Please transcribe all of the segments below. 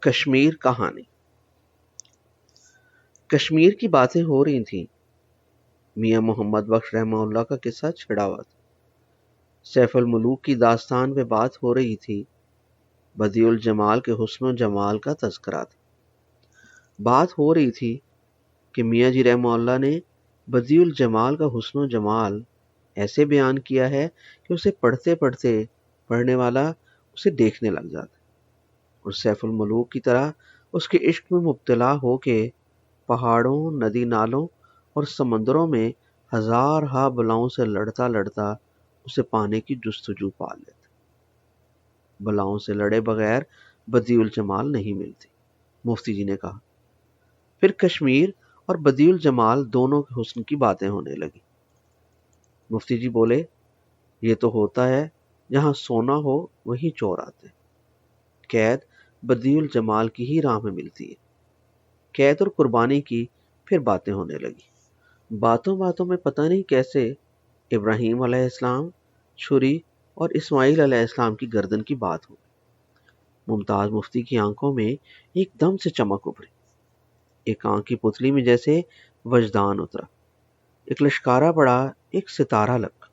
کشمیر کہانی۔ کشمیر کی باتیں ہو رہی تھیں۔ میاں محمد بخش رحمہ اللہ کا قصہ چھڑا ہوا تھا۔ سیف الملوک کی داستان پہ بات ہو رہی تھی۔ بدیع الجمال کے حسن و جمال کا تذکرہ تھا۔ بات ہو رہی تھی کہ میاں جی رحمہ اللہ نے بدیع الجمال کا حسن و جمال ایسے بیان کیا ہے کہ اسے پڑھتے پڑھتے پڑھنے والا اسے دیکھنے لگ جاتا، اور سیف الملوک کی طرح اس کے عشق میں مبتلا ہو کے پہاڑوں، ندی نالوں اور سمندروں میں ہزار ہا بلاؤں سے لڑتا لڑتا اسے پانے کی جستجو پا لیتا۔ بلاؤں سے لڑے بغیر بدیع الجمال نہیں ملتی، مفتی جی نے کہا۔ پھر کشمیر اور بدیع الجمال دونوں کے حسن کی باتیں ہونے لگی۔ مفتی جی بولے، یہ تو ہوتا ہے جہاں سونا ہو وہیں چور آتے ہیں۔ قید بدیع الجمال کی ہی راہ میں ملتی ہے۔ قید اور قربانی کی پھر باتیں ہونے لگی۔ باتوں باتوں میں پتہ نہیں کیسے ابراہیم علیہ السلام، چھری اور اسماعیل علیہ السلام کی گردن کی بات ہو گئی۔ ممتاز مفتی کی آنکھوں میں ایک دم سے چمک ابھری۔ ایک آنکھ کی پتلی میں جیسے وجدان اترا، ایک لشکارہ پڑا، ایک ستارہ لگا۔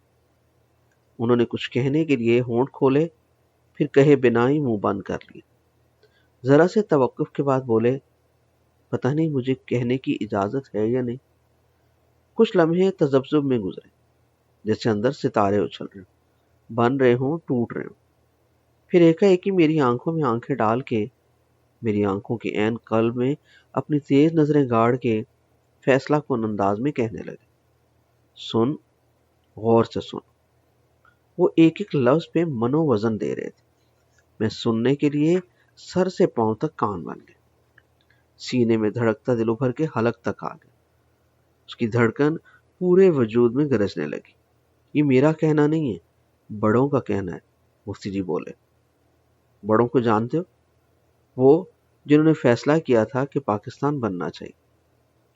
انہوں نے کچھ کہنے کے لیے ہونٹ کھولے، پھر کہے بنا ہی منہ بند کر لیے۔ ذرا سے توقف کے بعد بولے، پتہ نہیں مجھے کہنے کی اجازت ہے یا نہیں۔ کچھ لمحے تذبذب میں گزرے، جیسے اندر ستارے اچھل رہے ہوں، بن رہے ہوں، ٹوٹ رہے ہوں۔ پھر ایک میری آنکھوں میں آنکھیں ڈال کے، میری آنکھوں کے عین قلب میں اپنی تیز نظریں گاڑ کے فیصلہ کن انداز میں کہنے لگے، سن، غور سے سن۔ وہ ایک ایک لفظ پہ منو وزن دے رہے تھے۔ میں سننے کے لیے سر سے پاؤں تک کان بن گیا۔ سینے میں دھڑکتا دل ابھر کے حلق تک آ گیا۔ اس کی دھڑکن پورے وجود میں گرجنے لگی۔ یہ میرا کہنا نہیں ہے، بڑوں کا کہنا ہے، مفتی جی بولے۔ بڑوں کو جانتے ہو؟ وہ جنہوں نے فیصلہ کیا تھا کہ پاکستان بننا چاہیے،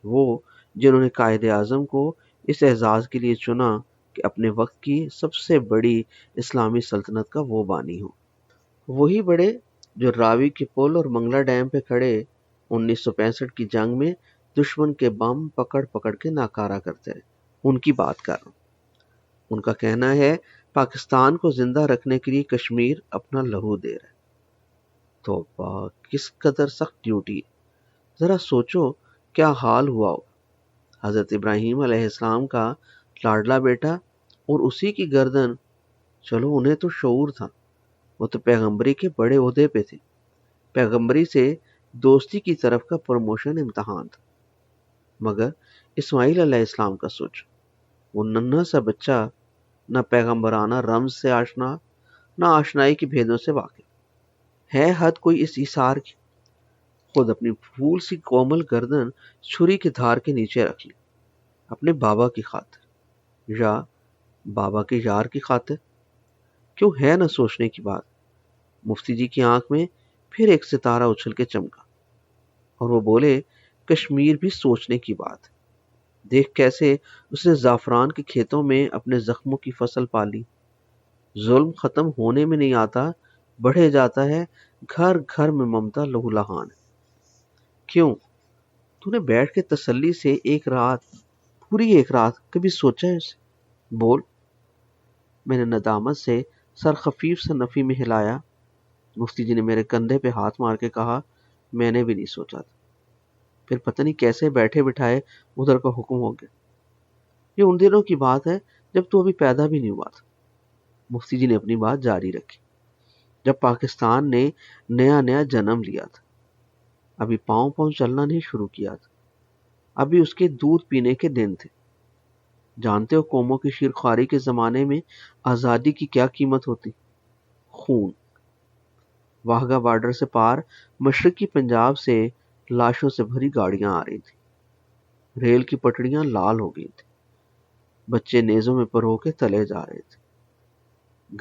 وہ جنہوں نے قائد اعظم کو اس اعزاز کے لیے چنا کہ اپنے وقت کی سب سے بڑی اسلامی سلطنت کا وہ بانی ہو۔ وہی بڑے جو راوی کے پل اور منگلہ ڈیم پہ کھڑے 1965 کی جنگ میں دشمن کے بم پکڑ پکڑ کے ناکارہ کرتے رہے، ان کی بات کر رہا ہوں۔ ان کا کہنا ہے پاکستان کو زندہ رکھنے کے لیے کشمیر اپنا لہو دے رہا ہے۔ توبہ، کس قدر سخت ڈیوٹی ہے۔ ذرا سوچو کیا حال ہوا ہو۔ حضرت ابراہیم علیہ السلام کا لاڈلا بیٹا اور اسی کی گردن، چلو انہیں تو شعور تھا، وہ تو پیغمبری کے بڑے عہدے پہ تھے۔ پیغمبری سے دوستی کی طرف کا پروموشن امتحان تھا۔ مگر اسماعیل علیہ السلام کا سوچ، وہ ننھا سا بچہ، نہ پیغمبرانہ رمز سے آشنا، نہ آشنائی کی بھیدوں سے واقف۔ ہے حد کوئی اس ایثار کی؟ خود اپنی پھول سی کومل گردن چھری کی دھار کے نیچے رکھ لی، اپنے بابا کی خاطر، یا بابا کے یار کی خاطر۔ کیوں ہے نہ سوچنے کی بات۔ مفتی جی کی آنکھ میں پھر ایک ستارہ اچھل کے چمکا، اور وہ بولے، کشمیر بھی سوچنے کی بات ہے۔ دیکھ کیسے اس نے زعفران کے کھیتوں میں اپنے زخموں کی فصل پالی۔ ظلم ختم ہونے میں نہیں آتا، بڑھے جاتا ہے، گھر گھر میں ممتا لہو لہان ہے۔ کیوں؟ تو نے بیٹھ کے تسلی سے ایک رات، پوری ایک رات کبھی سوچا ہے اسے؟ بول۔ میں نے ندامت سے سر خفیف سا نفی میں ہلایا۔ مفتی جی نے میرے کندھے پہ ہاتھ مار کے کہا، میں نے بھی نہیں سوچا تھا۔ پھر پتہ نہیں کیسے بیٹھے بٹھائے ادھر کا حکم ہو گیا۔ یہ ان دنوں کی بات ہے جب تو ابھی پیدا بھی نہیں ہوا تھا۔ مفتی جی نے اپنی بات جاری رکھی۔ جب پاکستان نے نیا نیا جنم لیا تھا، ابھی پاؤں پاؤں چلنا نہیں شروع کیا تھا، ابھی اس کے دودھ پینے کے دن تھے۔ جانتے ہو قوموں کی شیرخواری کے زمانے میں آزادی کی کیا قیمت ہوتی؟ خون۔ واہگہ بارڈر سے پار مشرقی پنجاب سے لاشوں سے بھری گاڑیاں آ رہی تھیں۔ ریل کی پٹڑیاں لال ہو گئی تھیں۔ بچے نیزوں میں پرو کے تلے جا رہے تھے۔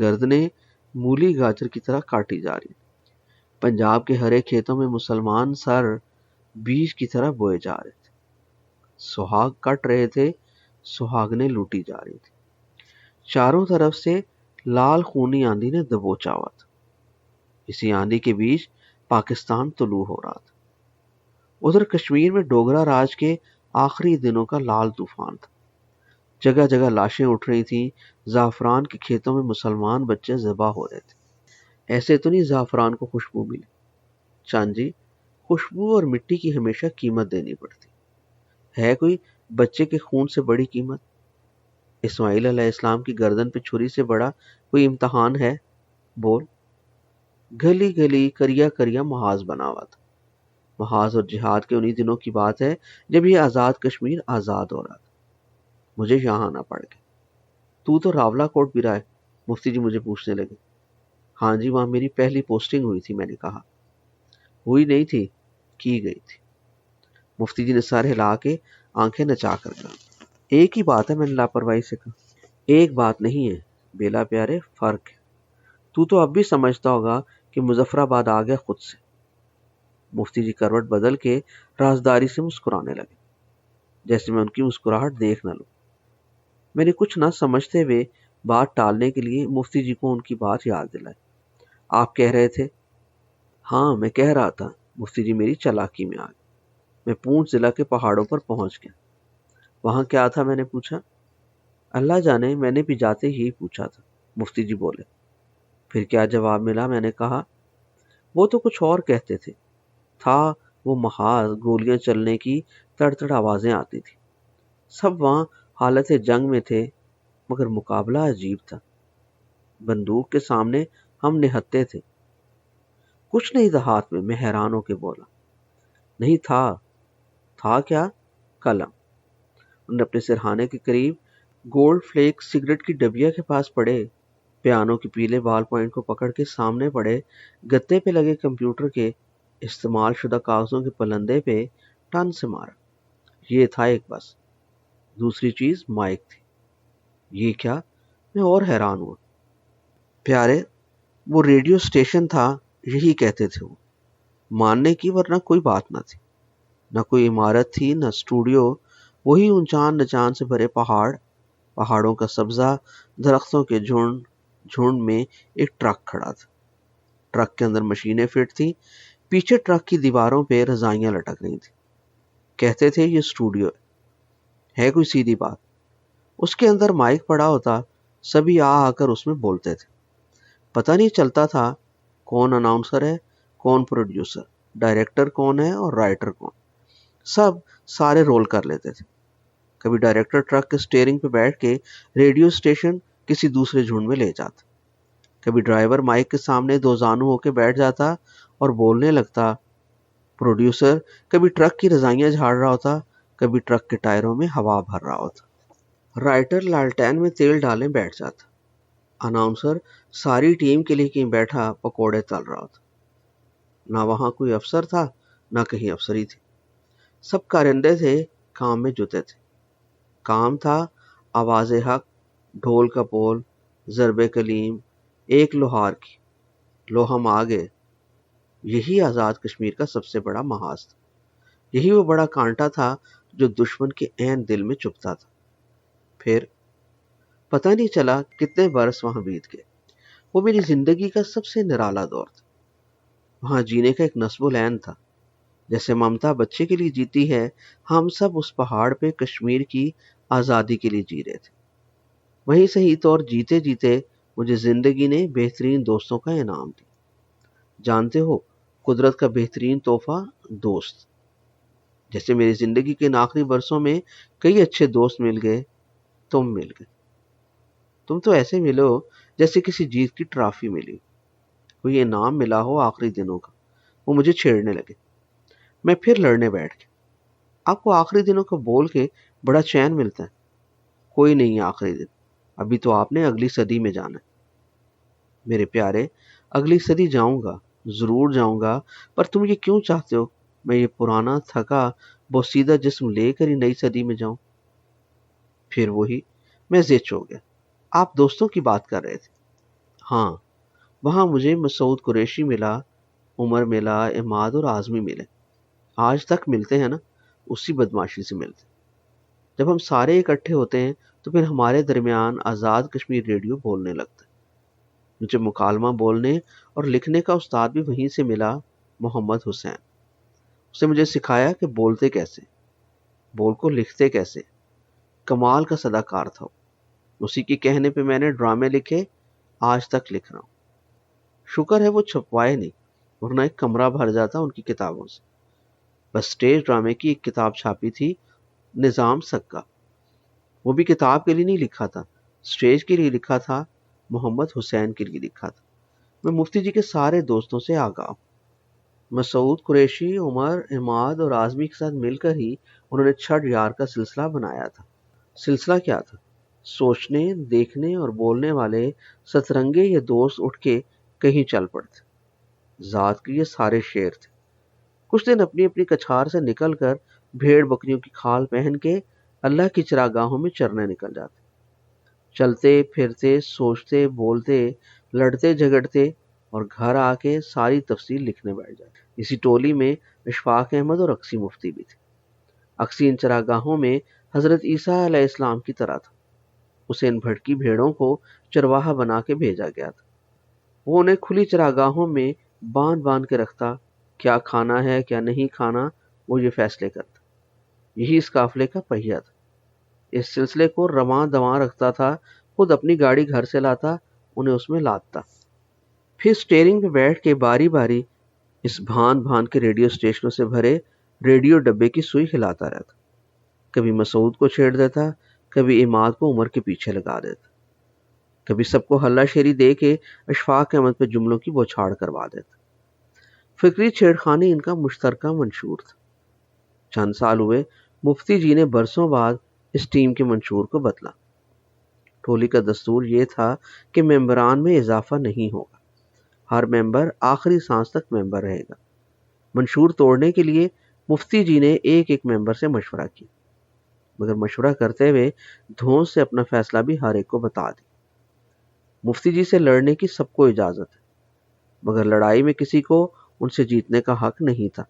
گردنیں مولی گاجر کی طرح کاٹی جا رہی تھیں۔ پنجاب کے ہرے کھیتوں میں مسلمان سر بیج کی طرح بوئے جا رہے تھے۔ سہاگ کٹ رہے تھے، سہاگنیں لوٹی جا رہی تھی۔ چاروں طرف سے لال خونی آندھی نے دبوچا ہوا تھا۔ اسی آندھی کے بیچ پاکستان طلوع ہو رہا تھا۔ ادھر کشمیر میں ڈوگرا راج کے آخری دنوں کا لال طوفان تھا۔ جگہ جگہ لاشیں اٹھ رہی تھیں، زعفران کے کھیتوں میں مسلمان بچے ذبح ہو رہے تھے۔ ایسے تو نہیں زعفران کو خوشبو ملی، چاند جی، خوشبو اور مٹی کی ہمیشہ قیمت دینی پڑتی ہے۔ کوئی بچے کے خون سے بڑی قیمت؟ اسماعیل علیہ السلام کی گردن پہ چھری سے بڑا کوئی امتحان ہے؟ بول۔ گلی گلی کریا کریا محاذ بنا ہوا تھا۔ محاذ اور جہاد کے انہی دنوں کی بات ہے جب یہ آزاد کشمیر آزاد ہو رہا تھا۔ مجھے یہاں آنا پڑ گیا۔ تو راولا کوٹ بھی رہا ہے؟ مفتی جی مجھے پوچھنے لگے۔ ہاں جی، وہاں میری پہلی پوسٹنگ ہوئی تھی، میں نے کہا۔ ہوئی نہیں تھی، کی گئی تھی۔ مفتی جی نے سر ہلا کے آنکھیں نچا کر کہا۔ ایک ہی بات ہے، میں نے لاپرواہی سے کہا۔ ایک بات نہیں ہے بیلا پیارے، فرق ہے۔ تو اب بھی سمجھتا ہوگا کہ مظفر آباد آ گیا خود سے۔ مفتی جی کروٹ بدل کے رازداری سے مسکرانے لگے، جیسے میں ان کی مسکراہٹ دیکھ نہ لوں۔ میں نے کچھ نہ سمجھتے ہوئے بات ٹالنے کے لیے مفتی جی کو ان کی بات یاد دلائی۔ آپ کہہ رہے تھے؟ ہاں میں کہہ رہا تھا، مفتی جی میری چالاکی میں آ گئے۔ میں پونچھ ضلع کے پہاڑوں پر پہنچ گیا۔ وہاں کیا تھا؟ میں نے پوچھا۔ اللہ جانے، میں نے بھی جاتے ہی پوچھا تھا، مفتی جی بولے۔ پھر کیا جواب ملا؟ میں نے کہا۔ وہ تو کچھ اور کہتے تھے۔ تھا وہ محاذ، گولیاں چلنے کی تڑ تڑ آوازیں آتی تھی، سب وہاں حالت جنگ میں تھے، مگر مقابلہ عجیب تھا۔ بندوق کے سامنے ہم نہتے تھے۔ کچھ نہیں تھا ہاتھ میں حیران ہو کے بولا۔ نہیں تھا؟ تھا کیا؟ قلم۔ انہوں نے اپنے سرہانے کے قریب گولڈ فلیک سگریٹ کی ڈبیا کے پاس پڑے پیانو کے پیلے بال پوائنٹ کو پکڑ کے سامنے پڑے گتے پہ لگے کمپیوٹر کے استعمال شدہ کاغذوں کے پلندے پہ ٹن سے مارا۔ یہ تھا ایک بس، دوسری چیز مائک تھی۔ یہ کیا؟ میں اور حیران ہوا۔ پیارے، وہ ریڈیو اسٹیشن تھا، یہی کہتے تھے وہ۔ ماننے کی ورنہ کوئی بات نہ تھی، نہ کوئی عمارت تھی، نہ اسٹوڈیو۔ وہی اونچان نچان سے بھرے پہاڑ، پہاڑوں کا سبزہ، درختوں کے جھنڈ، جھنڈ میں ایک ٹرک کھڑا تھا۔ ٹرک کے اندر مشینیں فٹ تھیں، پیچھے ٹرک کی دیواروں پہ رضائیاں لٹک رہی تھیں۔ کہتے تھے یہ اسٹوڈیو ہے کوئی سیدھی بات۔ اس کے اندر مائک پڑا ہوتا، سبھی آ کر اس میں بولتے تھے۔ پتہ نہیں چلتا تھا کون اناؤنسر ہے، کون پروڈیوسر، ڈائریکٹر کون ہے اور رائٹر کون۔ سب سارے رول کر لیتے تھے۔ کبھی ڈائریکٹر ٹرک کے سٹیئرنگ پہ بیٹھ کے ریڈیو اسٹیشن کسی دوسرے جھنڈ میں لے جاتا۔ کبھی ڈرائیور مائک کے سامنے دو زانو ہو کے بیٹھ جاتا اور بولنے لگتا۔ پروڈیوسر کبھی ٹرک کی رضائیاں جھاڑ رہا ہوتا، کبھی ٹرک کے ٹائروں میں ہوا بھر رہا ہوتا۔ رائٹر لالٹین میں تیل ڈالیں بیٹھ جاتا۔ اناؤنسر ساری ٹیم کے لیے کہیں بیٹھا پکوڑے تل رہا ہوتا۔ نہ وہاں کوئی افسر تھا، نہ کہیں افسری تھی۔ سب کارندے تھے، کام میں جتے تھے۔ کام تھا آواز حق، ڈھول کا پول، ضرب کلیم، ایک لوہار کی، لو ہم آ گئے۔ یہی آزاد کشمیر کا سب سے بڑا محاذ تھا۔ یہی وہ بڑا کانٹا تھا جو دشمن کے عین دل میں چبھتا تھا۔ پھر پتہ نہیں چلا کتنے برس وہاں بیت گئے۔ وہ میری زندگی کا سب سے نرالا دور تھا۔ وہاں جینے کا ایک نصب العین تھا۔ جیسے ممتا بچے کے لیے جیتی ہے، ہم سب اس پہاڑ پہ کشمیر کی آزادی کے لیے جی رہے تھے۔ وہیں صحیح طور جیتے جیتے مجھے زندگی نے بہترین دوستوں کا انعام دیا۔ جانتے ہو، قدرت کا بہترین تحفہ دوست۔ جیسے میری زندگی کے ان آخری برسوں میں کئی اچھے دوست مل گئے، تم مل گئے۔ تم تو ایسے ملو جیسے کسی جیت کی ٹرافی ملی، کوئی انعام ملا ہو آخری دنوں کا۔ وہ مجھے چھیڑنے لگے۔ میں پھر لڑنے بیٹھ گیا۔ آپ کو آخری دنوں کا بول کے بڑا چین ملتا ہے۔ کوئی نہیں ہے آخری دن، ابھی تو آپ نے اگلی صدی میں جانا ہے۔ میرے پیارے، اگلی صدی جاؤں گا، ضرور جاؤں گا، پر تم یہ کیوں چاہتے ہو میں یہ پرانا تھکا بوسیدہ جسم لے کر ہی نئی صدی میں جاؤں؟ پھر وہی، میں زچ ہو گیا۔ آپ دوستوں کی بات کر رہے تھے۔ ہاں، وہاں مجھے مسعود قریشی ملا، عمر ملا، عماد اور اعظمی ملے۔ آج تک ملتے ہیں نا، اسی بدماشی سے ملتے۔ جب ہم سارے اکٹھے ہوتے ہیں تو پھر ہمارے درمیان آزاد کشمیر ریڈیو بولنے لگتا ہے۔ مجھے مکالمہ بولنے اور لکھنے کا استاد بھی وہیں سے ملا، محمد حسین۔ اس نے مجھے سکھایا کہ بولتے کیسے، بول کو لکھتے کیسے۔ کمال کا صداکار تھا وہ۔ اسی کے کہنے پہ میں نے ڈرامے لکھے، آج تک لکھ رہا ہوں۔ شکر ہے وہ چھپوائے نہیں، ورنہ ایک کمرہ بھر جاتا ان کی کتابوں سے۔ بس سٹیج ڈرامے کی ایک کتاب چھاپی تھی، نظام سکا۔ وہ بھی کتاب کے لیے نہیں لکھا تھا، سٹیج کے لیے لکھا تھا، محمد حسین کے لیے لکھا تھا۔ میں مفتی جی کے سارے دوستوں سے آگاہ ہوں۔ مسعود قریشی، عمر، عماد اور اعظمی کے ساتھ مل کر ہی انہوں نے چھٹ یار کا سلسلہ بنایا تھا۔ سلسلہ کیا تھا؟ سوچنے، دیکھنے اور بولنے والے سترنگے یہ دوست اٹھ کے کہیں چل پڑتے۔ ذات کے یہ سارے شیر تھے۔ کچھ دن اپنی اپنی کچھار سے نکل کر بھیڑ بکریوں کی کھال پہن کے اللہ کی چراگاہوں میں چرنے نکل جاتے۔ چلتے پھرتے، سوچتے، بولتے، لڑتے جھگڑتے اور گھر آ کے ساری تفصیل لکھنے بیٹھ جاتے۔ اسی ٹولی میں اشفاق احمد اور اکسی مفتی بھی تھے۔ اکسی ان چراگاہوں میں حضرت عیسیٰ علیہ السلام کی طرح تھا۔ اسے ان بھٹکی بھیڑوں کو چرواہا بنا کے بھیجا گیا تھا۔ وہ انہیں کھلی چراگاہوں میں باندھ باندھ کے رکھتا، کیا کھانا ہے کیا نہیں کھانا وہ یہ فیصلے کرتا۔ یہی اس قافلے کا پہیہ تھا۔ اس سلسلے کو رواں دواں رکھتا تھا، خود اپنی گاڑی گھر سے لاتا، انہیں اس میں لادتا، پھر سٹیئرنگ پہ بیٹھ کے باری باری اس بھان بھان کے ریڈیو اسٹیشنوں سے بھرے ریڈیو ڈبے کی سوئی ہلاتا رہتا۔ کبھی مسعود کو چھیڑ دیتا، کبھی عماد کو عمر کے پیچھے لگا دیتا، کبھی سب کو ہلہ شیری دے کے اشفاق احمد پہ جملوں کی بوچھاڑ کروا دیتا۔ فکری چھیڑ خانی ان کا مشترکہ منشور تھا۔ چند سال ہوئے، مفتی جی نے برسوں بعد اس ٹیم کے منشور کو بدلا۔ ٹولی کا دستور یہ تھا کہ ممبران میں اضافہ نہیں ہوگا، ہر ممبر آخری سانس تک ممبر رہے گا۔ منشور توڑنے کے لیے مفتی جی نے ایک ایک ممبر سے مشورہ کیا، مگر مشورہ کرتے ہوئے دھونس سے اپنا فیصلہ بھی ہر ایک کو بتا دی۔ مفتی جی سے لڑنے کی سب کو اجازت ہے، مگر لڑائی میں کسی کو ان سے جیتنے کا حق نہیں تھا۔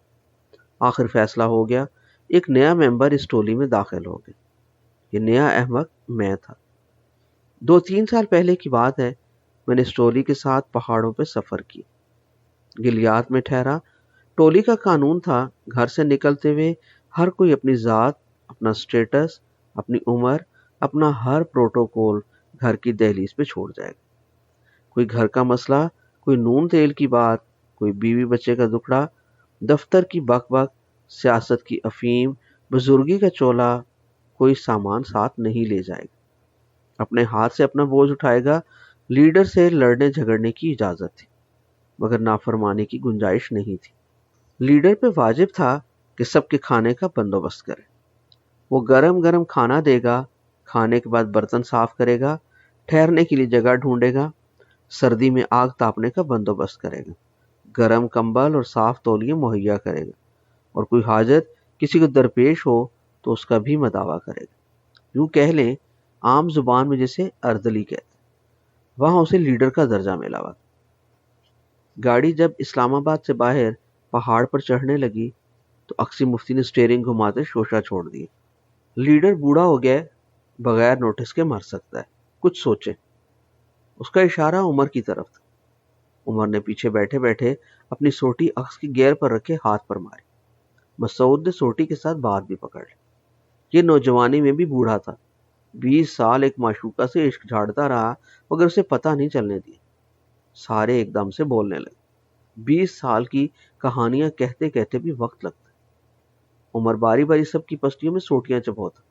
آخر فیصلہ ہو گیا، ایک نیا ممبر اس ٹولی میں داخل ہو گیا۔ یہ نیا احمق میں تھا۔ 2-3 سال پہلے کی بات ہے، میں نے اس ٹولی کے ساتھ پہاڑوں پہ سفر کیا، گلیات میں ٹھہرا۔ ٹولی کا قانون تھا، گھر سے نکلتے ہوئے ہر کوئی اپنی ذات، اپنا سٹیٹس، اپنی عمر، اپنا ہر پروٹوکول گھر کی دہلیز پہ چھوڑ جائے گا۔ کوئی گھر کا مسئلہ، کوئی نون تیل کی بات، کوئی بیوی بچے کا دکھڑا، دفتر کی بک بک، سیاست کی افیم، بزرگی کا چولا، کوئی سامان ساتھ نہیں لے جائے گا۔ اپنے ہاتھ سے اپنا بوجھ اٹھائے گا۔ لیڈر سے لڑنے جھگڑنے کی اجازت تھی، مگر نافرمانی کی گنجائش نہیں تھی۔ لیڈر پہ واجب تھا کہ سب کے کھانے کا بندوبست کرے۔ وہ گرم گرم کھانا دے گا، کھانے کے بعد برتن صاف کرے گا، ٹھہرنے کے لیے جگہ ڈھونڈے گا، سردی میں آگ تاپنے کا بندوبست کرے گا، گرم کمبل اور صاف تولیے مہیا کرے گا، اور کوئی حاجت کسی کو درپیش ہو تو اس کا بھی مداوع کرے گا۔ یوں کہہ لیں، عام زبان میں جسے اردلی کہتے، وہاں اسے لیڈر کا درجہ ملا ہوا۔ گاڑی جب اسلام آباد سے باہر پہاڑ پر چڑھنے لگی تو اکسی مفتی نے سٹیئرنگ گھماتے شوشہ چھوڑ دیا۔ لیڈر بوڑھا ہو گیا، بغیر نوٹس کے مر سکتا ہے، کچھ سوچے۔ اس کا اشارہ عمر کی طرف تھا۔ عمر نے پیچھے بیٹھے بیٹھے اپنی سوٹی عکس کی گیئر پر رکھے ہاتھ پر ماری۔ مسعود نے سوٹی کے ساتھ بات بھی پکڑ لی۔ یہ نوجوانی میں بھی بوڑھا تھا، 20 سال ایک معشوقہ سے عشق جھاڑتا رہا، مگر اسے پتہ نہیں چلنے دیا۔ سارے ایک دم سے بولنے لگے۔ 20 سال کی کہانیاں کہتے کہتے بھی وقت لگتا ہے۔ عمر باری باری سب کی پسلیوں میں سوٹیاں چبوتا۔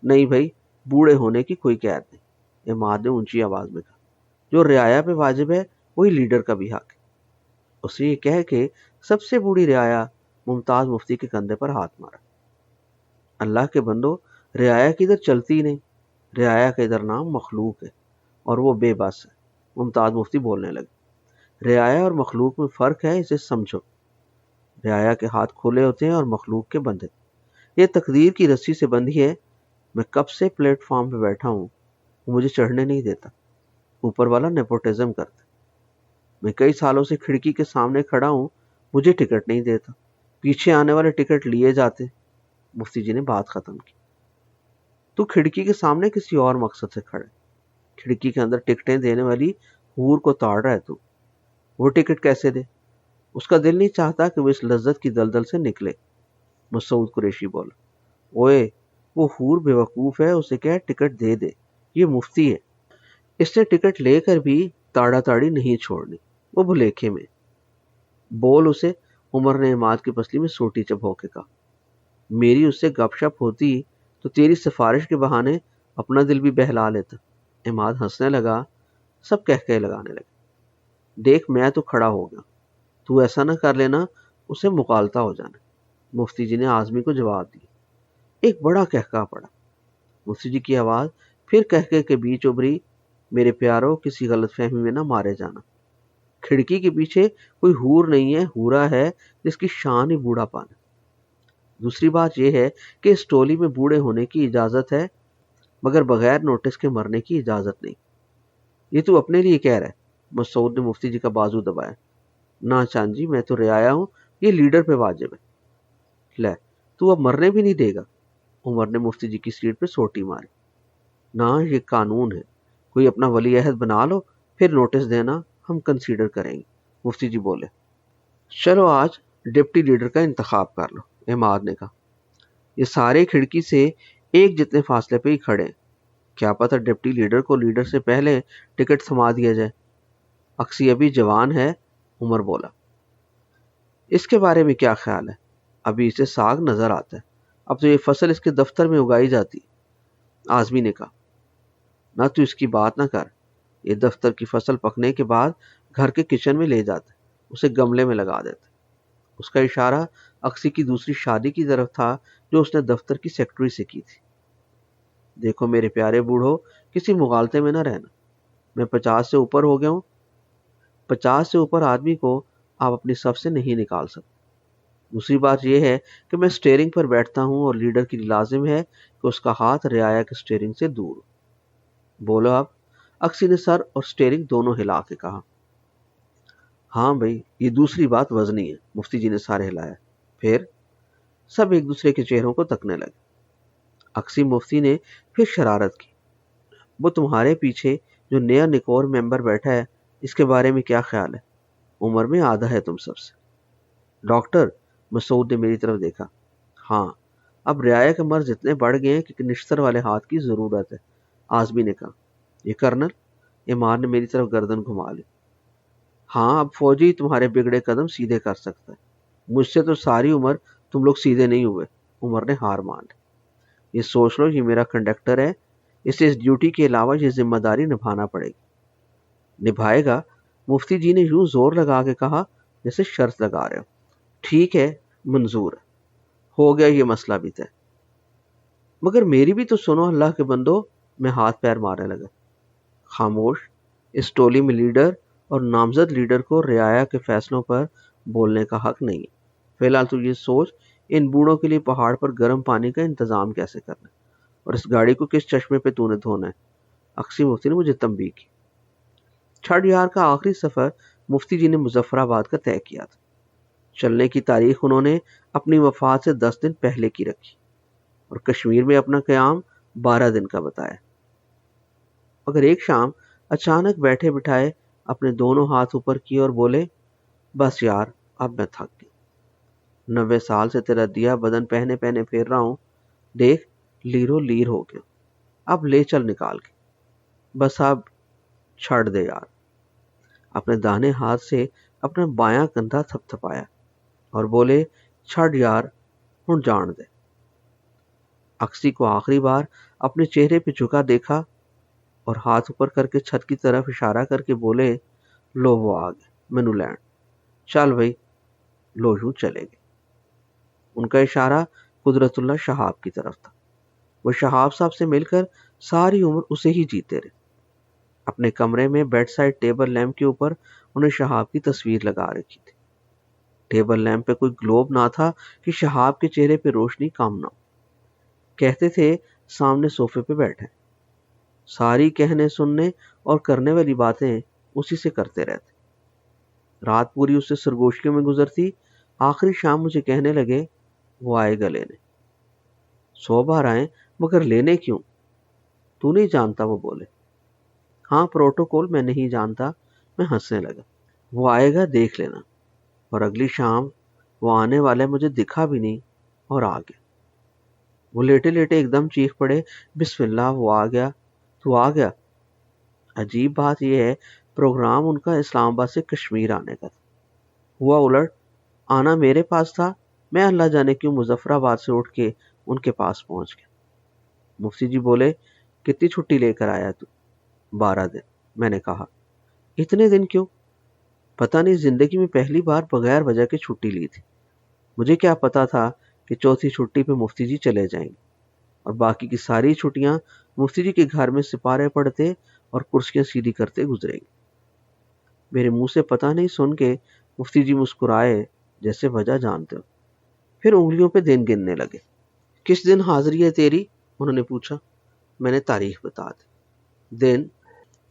نہیں بھائی، بوڑھے ہونے کی کوئی قید نہیں، عماد نے اونچی آواز میں کہا۔ جو رعایا پہ واجب ہے وہی لیڈر کا بھی حق ہے۔ اسے یہ کہہ کے سب سے بوڑھی رعایا ممتاز مفتی کے کندھے پر ہاتھ مارا۔ اللہ کے بندو، رعایا کی ادھر چلتی نہیں، رعایا کا ادھر نام مخلوق ہے، اور وہ بے بس ہے۔ ممتاز مفتی بولنے لگے۔ رعایا اور مخلوق میں فرق ہے، اسے سمجھو۔ رعایا کے ہاتھ کھلے ہوتے ہیں اور مخلوق کے بندھے۔ یہ تقدیر کی رسی سے بندھی ہے۔ میں کب سے پلیٹ فارم پہ بیٹھا ہوں، وہ مجھے چڑھنے نہیں دیتا۔ اوپر والا نیپوٹزم کرتا۔ میں کئی سالوں سے کھڑکی کے سامنے کھڑا ہوں، مجھے ٹکٹ نہیں دیتا، پیچھے آنے والے ٹکٹ لیے جاتے۔ مفتی جی نے بات ختم کی۔ تو کھڑکی کے سامنے کسی اور مقصد سے کھڑے، کھڑکی کے اندر ٹکٹیں دینے والی حور کو تاڑ رہا ہے تو، وہ ٹکٹ کیسے دے؟ اس کا دل نہیں چاہتا کہ وہ اس لذت کی دلدل سے نکلے۔ مسعود قریشی بولا، اوئے وہ حور بے وقوف ہے، اسے کہہ ٹکٹ دے دے، یہ مفتی ہے، اس نے ٹکٹ لے کر بھی تاڑا تاڑی نہیں چھوڑنی، وہ بھلیکھے میں۔ بول اسے، عمر نے عماد کی پسلی میں سوٹی چبھو کے کہا۔ میری اس سے گپ شپ ہوتی تو تیری سفارش کے بہانے اپنا دل بھی بہلا لیتا۔ عماد ہنسنے لگا، سب کہہ لگانے لگے۔ دیکھ میں تو کھڑا ہو گیا، تو ایسا نہ کر لینا اسے مغالطہ ہو جانا۔ مفتی جی نے اعظمی کو جواب دیا۔ ایک بڑا کہکا پڑا۔ مفتی جی کی آواز پھر کہکے کے بیچ ابھری، میرے پیارو کسی غلط فہمی میں نہ مارے جانا، کھڑکی کے پیچھے کوئی حور نہیں ہے، حورا ہے جس کی شان ہی بوڑھا پان ہے۔ دوسری بات یہ ہے کہ اس ٹولی میں بوڑھے ہونے کی اجازت ہے مگر بغیر نوٹس کے مرنے کی اجازت نہیں۔ یہ تو اپنے لیے کہہ رہا ہے۔ مسعود نے مفتی جی کا بازو دبایا۔ نہ چاند جی، میں تو رعایا ہوں، یہ لیڈر پہ واجب ہے۔ لے تو اب مرنے بھی نہیں دے گا؟ عمر نے مفتی جی کی سیٹ پہ سوٹی ماری۔ نہ، یہ قانون ہے، کوئی اپنا ولی عہد بنا لو پھر نوٹس دینا ہم کنسیڈر کریں گے۔ مفتی جی بولے، چلو آج ڈپٹی لیڈر کا انتخاب کر لو۔ عماد نے کہا، یہ سارے کھڑکی سے ایک جتنے فاصلے پہ ہی کھڑے ہیں، کیا پتہ ڈپٹی لیڈر کو لیڈر سے پہلے ٹکٹ تھما دیا جائے۔ اکسی ابھی جوان ہے، عمر بولا۔ اس کے بارے میں کیا خیال ہے؟ ابھی اسے ساگ نظر آتا ہے، اب تو یہ فصل اس کے دفتر میں اگائی جاتی۔ اعظمی نے کہا، نہ تو اس کی بات نہ کر، یہ دفتر کی فصل پکنے کے بعد گھر کے کچن میں لے جاتا ہے، اسے گملے میں لگا دیتا ہے۔ اس کا اشارہ اکسی کی دوسری شادی کی طرف تھا جو اس نے دفتر کی سیکرٹری سے کی تھی۔ دیکھو میرے پیارے بوڑھو، کسی مغالطے میں نہ رہنا، میں 50 سے اوپر ہو گیا ہوں، 50 سے اوپر آدمی کو آپ اپنی صف سے نہیں نکال سکتے۔ دوسری بات یہ ہے کہ میں سٹیئرنگ پر بیٹھتا ہوں اور لیڈر کی لازم ہے کہ اس کا ہاتھ رعایا کے سٹیئرنگ سے دور ہو۔ بولو اب۔ اکسی نے سر اور سٹیئرنگ دونوں ہلا کے کہا۔ ہاں بھائی، یہ دوسری بات وزنی ہے۔ مفتی جی نے سارے ہلایا۔ پھر سب ایک دوسرے کے چہروں کو تکنے لگے۔ اکسی مفتی نے پھر شرارت کی، وہ تمہارے پیچھے جو نیا نکور ممبر بیٹھا ہے اس کے بارے میں کیا خیال ہے؟ عمر میں آدھا ہے تم سب سے۔ ڈاکٹر، مسعود نے میری طرف دیکھا۔ ہاں، اب رعایا کے مرض اتنے بڑھ گئے ہیں کہ کنشتر والے ہاتھ کی ضرورت ہے۔ اعظمی نے کہا۔ یہ کرنل؟ عمار نے میری طرف گردن گھما لی۔ ہاں، اب فوجی تمہارے بگڑے قدم سیدھے کر سکتا ہے، مجھ سے تو ساری عمر تم لوگ سیدھے نہیں ہوئے۔ عمر نے ہار مان لی۔ یہ سوچ لو، یہ میرا کنڈکٹر ہے، اسے اس ڈیوٹی کے علاوہ یہ ذمہ داری نبھانا پڑے گی۔ نبھائے گا؟ مفتی جی نے یوں زور لگا کے کہا جیسے شرط لگا رہے ہو۔ ٹھیک ہے، منظور ہے، ہو گیا یہ مسئلہ بھی طے۔ مگر میری بھی تو سنو اللہ کے بندو، میں ہاتھ پیر مارنے لگا۔ خاموش، اس ٹولی میں لیڈر اور نامزد لیڈر کو رعایا کے فیصلوں پر بولنے کا حق نہیں ہے۔ فی الحال تو یہ سوچ ان بوڑھوں کے لیے پہاڑ پر گرم پانی کا انتظام کیسے کرنا ہے اور اس گاڑی کو کس چشمے پہ تو نے دھونا ہے۔ اکسی مفتی نے مجھے تنبیہ کی۔ چھڑ یار کا آخری سفر مفتی جی نے مظفر آباد کا طے کیا تھا۔ چلنے کی تاریخ انہوں نے اپنی وفات سے 10 دن پہلے کی رکھی اور کشمیر میں اپنا قیام 12 دن کا بتایا۔ مگر ایک شام اچانک بیٹھے بٹھائے اپنے دونوں ہاتھ اوپر کیے اور بولے، بس یار اب میں تھک گیا، 90 سال سے تیرا دیا بدن پہنے پہنے پھیر رہا ہوں، دیکھ لیرو لیر ہو گیا، اب لے چل نکال کے، بس اب چھڑ دے یار۔ اپنے دانے ہاتھ سے اپنا بایاں کندھا تھپ تھپایا اور بولے، چھڑ یار ہن جان دے۔ اکسی کو آخری بار اپنے چہرے پہ جھکا دیکھا اور ہاتھ اوپر کر کے چھت کی طرف اشارہ کر کے بولے، لو وہ آ گئے مینو لینڈ، چل بھائی، لو یوں چلے گئے۔ ان کا اشارہ قدرت اللہ شہاب کی طرف تھا۔ وہ شہاب صاحب سے مل کر ساری عمر اسے ہی جیتے رہے۔ اپنے کمرے میں بیڈ سائڈ ٹیبل لیمپ کے اوپر انہیں شہاب کی تصویر لگا رکھی تھی۔ ٹیبل لیمپ پہ کوئی گلوب نہ تھا کہ شہاب کے چہرے پہ روشنی کم نہ ہو۔ کہتے تھے سامنے صوفے پہ بیٹھے، ساری کہنے سننے اور کرنے والی باتیں اسی سے کرتے رہتے۔ رات پوری اس سے سرگوشیوں میں گزرتی۔ آخری شام مجھے کہنے لگے، وہ آئے گا لینے۔ 100 بار آئیں مگر لینے کیوں؟ تو نہیں جانتا، وہ بولے۔ ہاں، پروٹوکول میں نہیں جانتا۔ میں ہنسنے لگا۔ وہ آئے گا، دیکھ لینا۔ اور اگلی شام وہ آنے والا مجھے دکھا بھی نہیں اور آ گیا۔ وہ لیٹے لیٹے ایک دم چیخ پڑے، بسم اللہ، وہ آ گیا، تو آ گیا۔ عجیب بات یہ ہے، پروگرام ان کا اسلام آباد سے کشمیر آنے کا تھا۔ ہوا الٹ، آنا میرے پاس تھا، میں اللہ جانے کیوں مظفر آباد سے اٹھ کے ان کے پاس پہنچ گیا۔ مفتی جی بولے، کتنی چھٹی لے کر آیا تو؟ 12 دن۔ میں نے کہا، اتنے دن کیوں؟ پتہ نہیں، زندگی میں پہلی بار بغیر وجہ کی چھٹی لی تھی۔ مجھے کیا پتا تھا کہ چوتھی چھٹی پہ مفتی جی چلے جائیں گے، اور باقی کی ساری چھٹیاں مفتی جی کے گھر میں سپارے پڑھتے اور کرسیاں سیدھی کرتے گزرے گی۔ میرے منہ سے پتہ نہیں سن کے مفتی جی مسکرائے جیسے وجہ جانتے ہو، پھر انگلیوں پہ دن گننے لگے۔ کس دن حاضری ہے تیری؟ انہوں نے پوچھا۔ میں نے تاریخ بتا دی۔ دن؟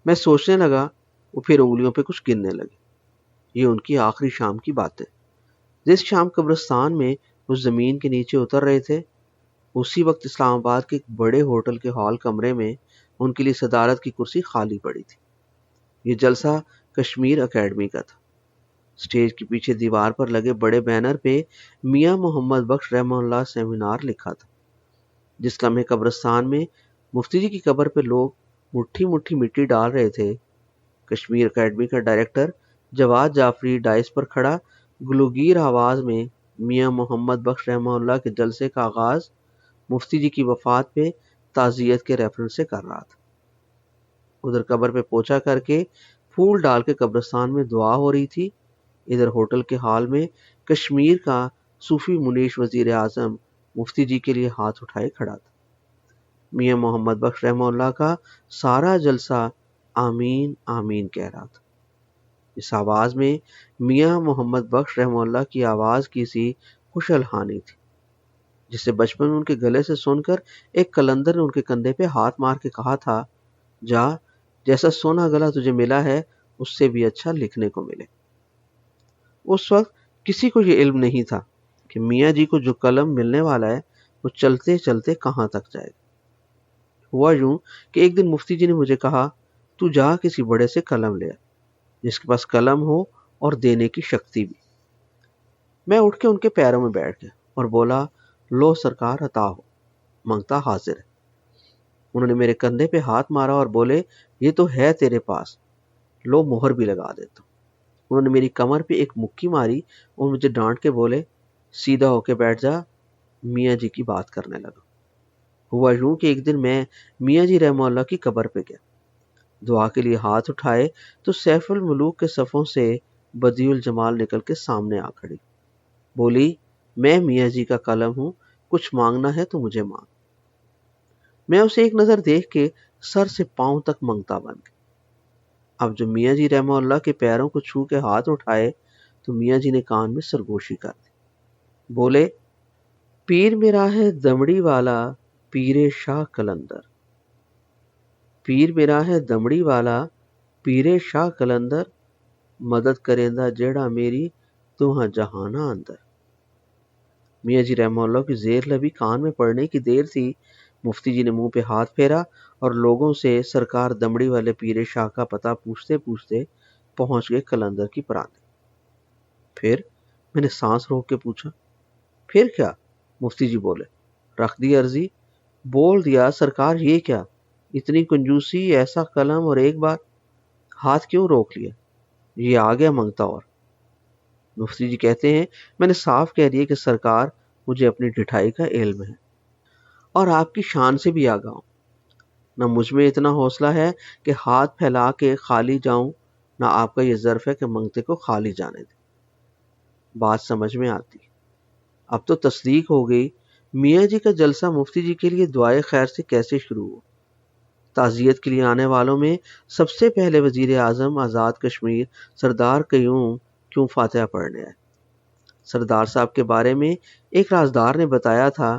میں سوچنے لگا، وہ پھر انگلیوں پہ کچھ گننے لگے۔ یہ ان کی آخری شام کی بات ہے۔ جس شام قبرستان میں وہ زمین کے نیچے اتر رہے تھے، اسی وقت اسلام آباد کے ایک بڑے ہوٹل کے ہال کمرے میں ان کے لیے صدارت کی کرسی خالی پڑی تھی۔ یہ جلسہ کشمیر اکیڈمی کا تھا۔ اسٹیج کے پیچھے دیوار پر لگے بڑے بینر پہ میاں محمد بخش رحمہ اللہ سیمینار لکھا تھا۔ جس لمحے قبرستان میں مفتی جی کی قبر پہ لوگ مٹھی مٹھی مٹی ڈال رہے تھے، کشمیر اکیڈمی کا ڈائریکٹر جواد جعفری ڈائس پر کھڑا گلوگیر آواز میں میاں محمد بخش رحمہ اللہ کے جلسے کا آغاز مفتی جی کی وفات پہ تعزیت کے ریفرنس سے کر رہا تھا۔ ادھر قبر پہ پوچھا کر کے پھول ڈال کے قبرستان میں دعا ہو رہی تھی، ادھر ہوٹل کے ہال میں کشمیر کا صوفی منیش وزیر اعظم مفتی جی کے لیے ہاتھ اٹھائے کھڑا تھا۔ میاں محمد بخش رحمہ اللہ کا سارا جلسہ آمین آمین کہہ رہا تھا۔ اس آواز میں میاں محمد بخش رحمہ اللہ کی آواز کی سی خوش الحانی تھی، جسے بچپن میں ان کے گلے سے سن کر ایک قلندر نے ان کے کندھے پہ ہاتھ مار کے کہا تھا، جا، جیسا سونا گلا تجھے ملا ہے اس سے بھی اچھا لکھنے کو ملے۔ اس وقت کسی کو یہ علم نہیں تھا کہ میاں جی کو جو قلم ملنے والا ہے وہ چلتے چلتے کہاں تک جائے گا۔ ہوا یوں کہ ایک دن مفتی جی نے مجھے کہا، تو جا کسی بڑے سے قلم لے آ، جس کے پاس قلم ہو اور دینے کی شکتی بھی۔ میں اٹھ کے ان کے پیروں میں بیٹھ گیا اور بولا، لو سرکار، عطا ہو، منگتا حاضر ہے۔ انہوں نے میرے کندھے پہ ہاتھ مارا اور بولے، یہ تو ہے تیرے پاس، لو مہر بھی لگا دیتا ہوں۔ انہوں نے میری کمر پہ ایک مکی ماری اور مجھے ڈانٹ کے بولے، سیدھا ہو کے بیٹھ جا، میاں جی کی بات کرنے لگا۔ ہوا یوں کہ ایک دن میں میاں جی رحمہ اللہ کی قبر پہ گیا، دعا کے لیے ہاتھ اٹھائے تو سیف الملوک کے صفوں سے بدیع الجمال نکل کے سامنے آ کھڑی، بولی، میں میاں جی کا قلم ہوں، کچھ مانگنا ہے تو مجھے مانگ۔ میں اسے ایک نظر دیکھ کے سر سے پاؤں تک منگتا بن گیا۔ اب جو میاں جی رحمہ اللہ کے پیروں کو چھو کے ہاتھ اٹھائے تو میاں جی نے کان میں سرگوشی کر دی، بولے، پیر میرا ہے دمڑی والا، پیر شاہ قلندر، پیر میرا ہے دمڑی والا، پیر شاہ قلندر، مدد کریندہ جیڑا میری توہاں جہانا اندر۔ میاں جی رحمہ اللہ کی زیر لبی کان میں پڑنے کی دیر تھی، مفتی جی نے منہ پہ ہاتھ پھیرا اور لوگوں سے سرکار دمڑی والے پیر شاہ کا پتہ پوچھتے پوچھتے پہنچ گئے قلندر کی پرانے۔ پھر؟ میں نے سانس روک کے پوچھا۔ پھر کیا؟ مفتی جی بولے، رکھ دی عرضی، بول دیا، سرکار یہ کیا، اتنی کنجوسی، ایسا قلم، اور ایک بار ہاتھ کیوں روک لیا، یہ آ گیا منگتا۔ اور مفتی جی کہتے ہیں، میں نے صاف کہہ دیا کہ سرکار مجھے اپنی ڈٹھائی کا علم ہے اور آپ کی شان سے بھی آگاہ ہوں، نہ مجھ میں اتنا حوصلہ ہے کہ ہاتھ پھیلا کے خالی جاؤں، نہ آپ کا یہ ظرف ہے کہ منگتے کو خالی جانے دیں۔ بات سمجھ میں آتی، اب تو تصدیق ہو گئی، میاں جی کا جلسہ مفتی جی کے لیے دعائے خیر سے کیسے شروع ہو۔ تعزیت کے لیے آنے والوں میں سب سے پہلے وزیر اعظم آزاد کشمیر سردار قیوم کیوں فاتحہ پڑھنے آئے۔ سردار صاحب کے بارے میں ایک رازدار نے بتایا تھا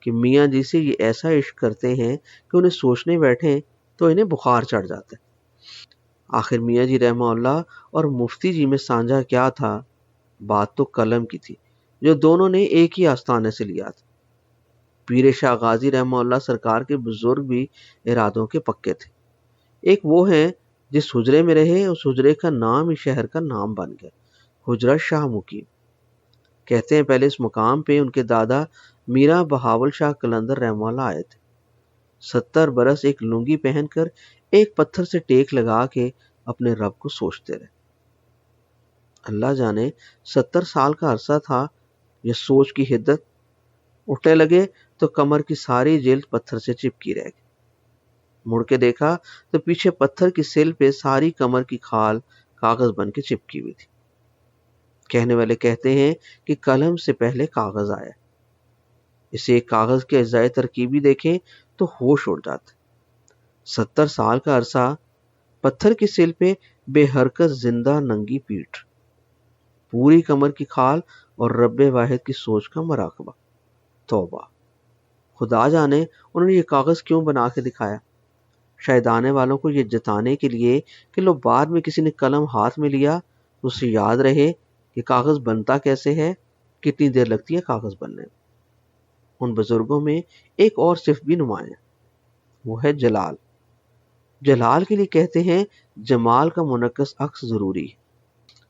کہ میاں جی سے یہ ایسا عشق کرتے ہیں کہ انہیں سوچنے بیٹھیں تو انہیں بخار چڑھ جاتا ہے۔ آخر میاں جی رحمہ اللہ اور مفتی جی میں سانجھا کیا تھا؟ بات تو قلم کی تھی، جو دونوں نے ایک ہی آستانے سے لیا تھا۔ پیر شاہ غازی رحمہ اللہ سرکار کے بزرگ بھی ارادوں کے پکے تھے۔ ایک وہ ہیں جس حجرے میں رہے، اس حجرے کا نام ہی شہر کا نام بن گیا، حجرہ شاہ مقیم۔ کہتے ہیں پہلے اس مقام پہ ان کے دادا میرا بہاول شاہ قلندر رحمہ اللہ آئے تھے۔ 70 برس ایک لنگی پہن کر ایک پتھر سے ٹیک لگا کے اپنے رب کو سوچتے رہے۔ اللہ جانے 70 سال کا عرصہ تھا یہ سوچ کی حدت۔ اٹھنے لگے تو کمر کی ساری جلد پتھر سے چپکی رہ گئی۔ مڑ کے دیکھا تو پیچھے پتھر کی سل پہ ساری کمر کی کھال کاغذ بن کے چپکی ہوئی تھی۔ کہنے والے کہتے ہیں کہ قلم سے پہلے کاغذ آیا۔ اسے ایک کاغذ کے اجزائے ترکیبی دیکھیں تو ہوش اڑ جاتا۔ 70 سال کا عرصہ، پتھر کی سل پہ بے حرکت زندہ ننگی پیٹھ، پوری کمر کی کھال اور رب واحد کی سوچ کا مراقبہ۔ توبہ! خدا جانے انہوں نے یہ کاغذ کیوں بنا کے دکھایا؟ شاید آنے والوں کو یہ جتانے کے لیے کہ لو بعد میں کسی نے قلم ہاتھ میں لیا تو اسے یاد رہے کہ کاغذ بنتا کیسے ہے، کتنی دیر لگتی ہے کاغذ بننے میں۔ ان بزرگوں میں ایک اور صفت بھی نمایاں، وہ ہے جلال۔ جلال کے لیے کہتے ہیں جمال کا منعکس عکس ضروری ہے،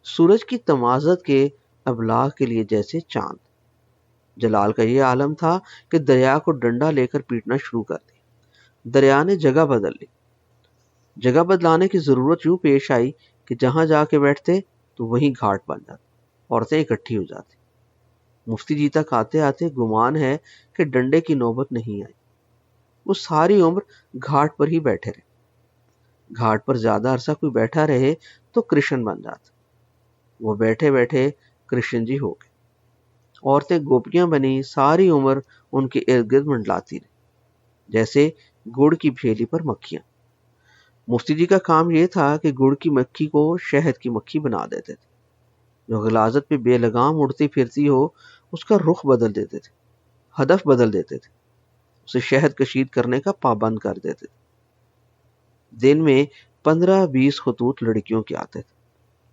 سورج کی تمازت کے ابلاغ کے لیے جیسے چاند۔ جلال کا یہ عالم تھا کہ دریا کو ڈنڈا لے کر پیٹنا شروع کر دی۔ دریا نے جگہ بدل لی۔ جگہ بدلانے کی ضرورت یوں پیش آئی کہ جہاں جا کے بیٹھتے تو وہیں گھاٹ بن جاتے، عورتیں اکٹھی ہو جاتی۔ مفتی جی تک آتے آتے گمان ہے کہ ڈنڈے کی نوبت نہیں آئی۔ وہ ساری عمر گھاٹ پر ہی بیٹھے رہے۔ گھاٹ پر زیادہ عرصہ کوئی بیٹھا رہے تو کرشن بن جاتا۔ وہ بیٹھے بیٹھے کرشن جی ہو گئے۔ عورتیں گوپیاں بنی، ساری عمر ان کے ارد گرد منڈلاتی رہی جیسے گڑ کی پھیلی پر مکھیاں۔ مفتی جی کا کام یہ تھا کہ گڑ کی مکھی کو شہد کی مکھی بنا دیتے تھے۔ جو غلاظت پہ بے لگام اڑتی پھرتی ہو اس کا رخ بدل دیتے تھے، ہدف بدل دیتے تھے، اسے شہد کشید کرنے کا پابند کر دیتے تھے۔ دن میں 15-20 خطوط لڑکیوں کے آتے تھے۔